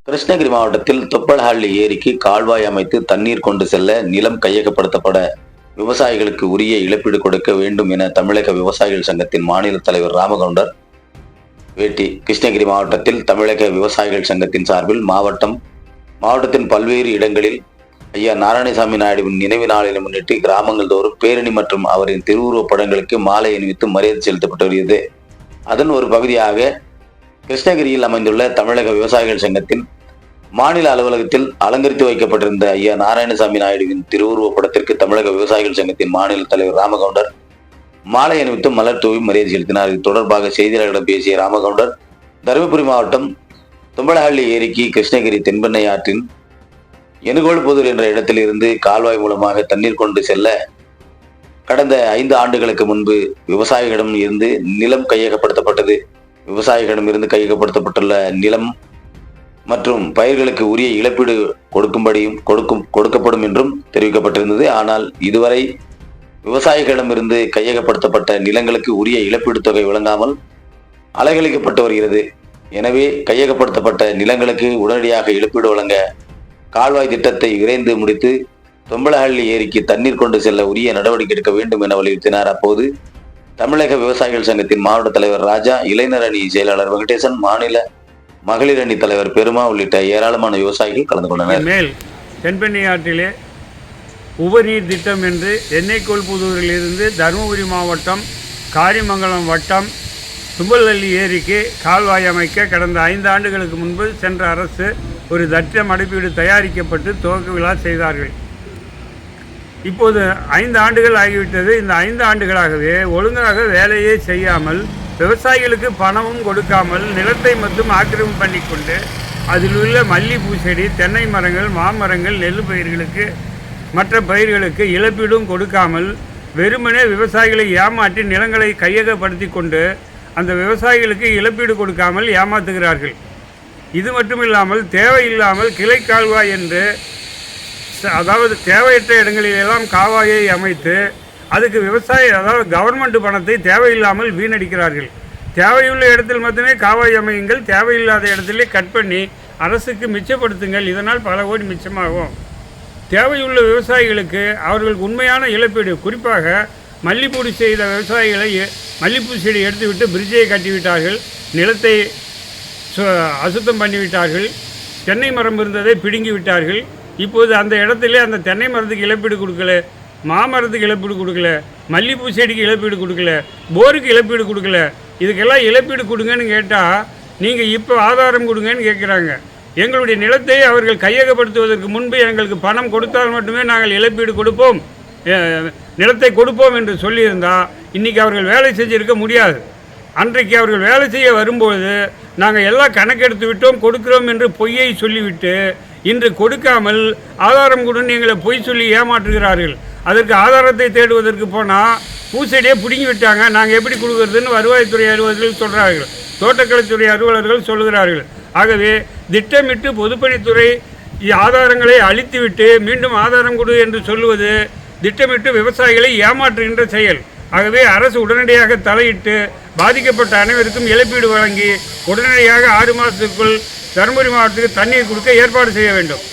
கிருஷ்ணகிரி மாவட்டத்தில் தொப்பலஹள்ளி ஏரிக்கு கால்வாய் அமைத்து தண்ணீர் கொண்டு செல்ல நிலம் கையகப்படுத்தப்பட விவசாயிகளுக்கு உரிய இழப்பீடு கொடுக்க வேண்டும் என தமிழக விவசாயிகள் சங்கத்தின் மாநில தலைவர் ராமகவுண்டர் வேட்டி. கிருஷ்ணகிரி மாவட்டத்தில் தமிழக விவசாயிகள் சங்கத்தின் சார்பில் மாவட்டத்தின் பல்வேறு இடங்களில் ஐயா நாராயணசாமி நாயுடுவின் நினைவு நாளினை முன்னிட்டு கிராமங்கள் தோறும் பேரணி மற்றும் அவரின் திருவுருவப் படங்களுக்கு மாலை அணிவித்து மரியாதை செலுத்தப்பட்டு வருகிறது. அதன் ஒரு பகுதியாக கிருஷ்ணகிரியில் அமைந்துள்ள தமிழக விவசாயிகள் சங்கத்தின் மாநில அலுவலகத்தில் அலங்கரித்து வைக்கப்பட்டிருந்த ஐயா நாராயணசாமி நாயுடுவின் திருவுருவப் படத்திற்கு தமிழக விவசாயிகள் சங்கத்தின் மாநில தலைவர் ராமகவுண்டர் மாலை அணிவித்து மலர் தூவி மரியாதை செலுத்தினார். இது தொடர்பாக செய்தியாளர்களிடம் பேசிய ராமகவுண்டர், தருமபுரி மாவட்டம் தொம்பலஹள்ளி ஏரிக்கு கிருஷ்ணகிரி தென்பெண்ணை ஆற்றின் எனுகோல்புதூர் என்ற இடத்தில் இருந்து கால்வாய் மூலமாக தண்ணீர் கொண்டு செல்ல கடந்த 5 ஆண்டுகளுக்கு முன்பு விவசாயிகளிடம் இருந்து நிலம் கையகப்படுத்தப்பட்டது. விவசாயிகளிடமிருந்து கையகப்படுத்தப்பட்டுள்ள நிலம் மற்றும் பயிர்களுக்கு உரிய இழப்பீடு கொடுக்கப்படும் என்றும் தெரிவிக்கப்பட்டிருந்தது. ஆனால் இதுவரை விவசாயிகளிடமிருந்து கையகப்படுத்தப்பட்ட நிலங்களுக்கு உரிய இழப்பீடு தொகை வழங்காமல் அலைகழிக்கப்பட்டு வருகிறது. எனவே கையகப்படுத்தப்பட்ட நிலங்களுக்கு உடனடியாக இழப்பீடு வழங்க கால்வாய் திட்டத்தை விரைந்து முடித்து தொம்பலஹள்ளி ஏரிக்கு தண்ணீர் கொண்டு செல்ல உரிய நடவடிக்கை எடுக்க வேண்டும் என வலியுறுத்தினார். அப்போது தமிழக விவசாயிகள் சங்கத்தின் மாவட்ட தலைவர் ராஜா, இளைஞர் அணி செயலாளர் வெங்கடேசன், மாநில மகளிர் அணி தலைவர் பெருமா உள்ளிட்ட ஏராளமான விவசாயிகள் கலந்து கொண்டனர். மேல் தென்பெண்ணை ஆற்றிலே உபநீர் திட்டம் என்று எண்ணெய்கோல்புதூரில் இருந்து தருமபுரி மாவட்டம் காரிமங்கலம் வட்டம் தும்பலஹள்ளி ஏரிக்கு கால்வாய் அமைக்க கடந்த 5 ஆண்டுகளுக்கு முன்பு சென்ற அரசு ஒரு திட்ட மதிப்பீடு தயாரிக்கப்பட்டு துவக்க விழா செய்தார்கள். இப்போது 5 ஆண்டுகள் ஆகிவிட்டது. இந்த 5 ஆண்டுகளாகவே ஒழுங்காக வேலையே செய்யாமல், விவசாயிகளுக்கு பணமும் கொடுக்காமல், நிலத்தை மட்டும் ஆக்கிரமிப்பு பண்ணி கொண்டு அதில் உள்ள மல்லிகைப்பூ செடி, தென்னை மரங்கள், மாமரங்கள், நெல் பயிர்களுக்கு மற்ற பயிர்களுக்கு இழப்பீடும் கொடுக்காமல் வெறுமனே விவசாயிகளை ஏமாற்றி நிலங்களை கையகப்படுத்தி கொண்டு அந்த விவசாயிகளுக்கு இழப்பீடு கொடுக்காமல் ஏமாற்றுகிறார்கள். இது மட்டுமில்லாமல் தேவையில்லாமல் கிளை கால்வாய் என்று, அதாவது தேவையற்ற இடங்களிலெல்லாம் கால்வாயை அமைத்து அதுக்கு கவர்மெண்ட் பணத்தை தேவையில்லாமல் வீணடிக்கிறார்கள். தேவையுள்ள இடத்தில் மட்டுமே கால்வாய் அமையுங்கள், தேவையில்லாத இடத்திலே கட் பண்ணி அரசுக்கு மிச்சப்படுத்துங்கள். இதனால் பல கோடி மிச்சமாகும். தேவையுள்ள விவசாயிகளுக்கு அவர்களுக்கு உண்மையான இழப்பீடு, குறிப்பாக மல்லிப்பூடி செய்த விவசாயிகளை மல்லிப்பூ செடி எடுத்துவிட்டு பிரிட்ஜை கட்டிவிட்டார்கள், நிலத்தை அசுத்தம் பண்ணிவிட்டார்கள், தென்னை மரம் இருந்ததை பிடுங்கி விட்டார்கள். இப்போது அந்த இடத்துல அந்த தென்னை மரத்துக்கு இழப்பீடு கொடுக்கல, மாமரத்துக்கு இழப்பீடு கொடுக்கல, மல்லிப்பூ செடிக்கு இழப்பீடு கொடுக்கல, போருக்கு இழப்பீடு கொடுக்கல. இதுக்கெல்லாம் இழப்பீடு கொடுங்கன்னு கேட்டால் நீங்கள் இப்போ ஆதாரம் கொடுங்கன்னு கேட்குறாங்க. எங்களுடைய நிலத்தை அவர்கள் கையகப்படுத்துவதற்கு முன்பு எங்களுக்கு பணம் கொடுத்தால் மட்டுமே நாங்கள் இழப்பீடு கொடுப்போம், நிலத்தை கொடுப்போம் என்று சொல்லியிருந்தால் இன்றைக்கி அவர்கள் வேலை செஞ்சிருக்க முடியாது. அன்றைக்கு அவர்கள் வேலை செய்ய வரும்போது நாங்கள் எல்லாம் கணக்கெடுத்து விட்டோம், கொடுக்கிறோம் என்று பொய்யை சொல்லிவிட்டு இன்று கொடுக்காமல் ஆதாரம் கொடுன்னு எங்களை பொய் சொல்லி ஏமாற்றுகிறார்கள். அதற்கு ஆதாரத்தை தேடுவதற்கு போனால் பூச்செடியே பிடுங்கி விட்டாங்க, நாங்கள் எப்படி கொடுக்குறதுன்னு வருவாய்த்துறை அலுவலர்கள் சொல்கிறார்கள், தோட்டக்கலைத்துறை அலுவலர்கள் சொல்கிறார்கள். ஆகவே திட்டமிட்டு பொதுப்பணித்துறை ஆதாரங்களை அழித்துவிட்டு மீண்டும் ஆதாரம் கொடு என்று சொல்லுவது திட்டமிட்டு விவசாயிகளை ஏமாற்றுகின்ற செயல். ஆகவே அரசு உடனடியாக தலையிட்டு பாதிக்கப்பட்ட அனைவருக்கும் இழப்பீடு வழங்கி உடனடியாக 6 மாதத்திற்குள் தருமபுரி மாவட்டத்துக்கு தண்ணீர் கொடுக்க ஏற்பாடு செய்ய வேண்டும்.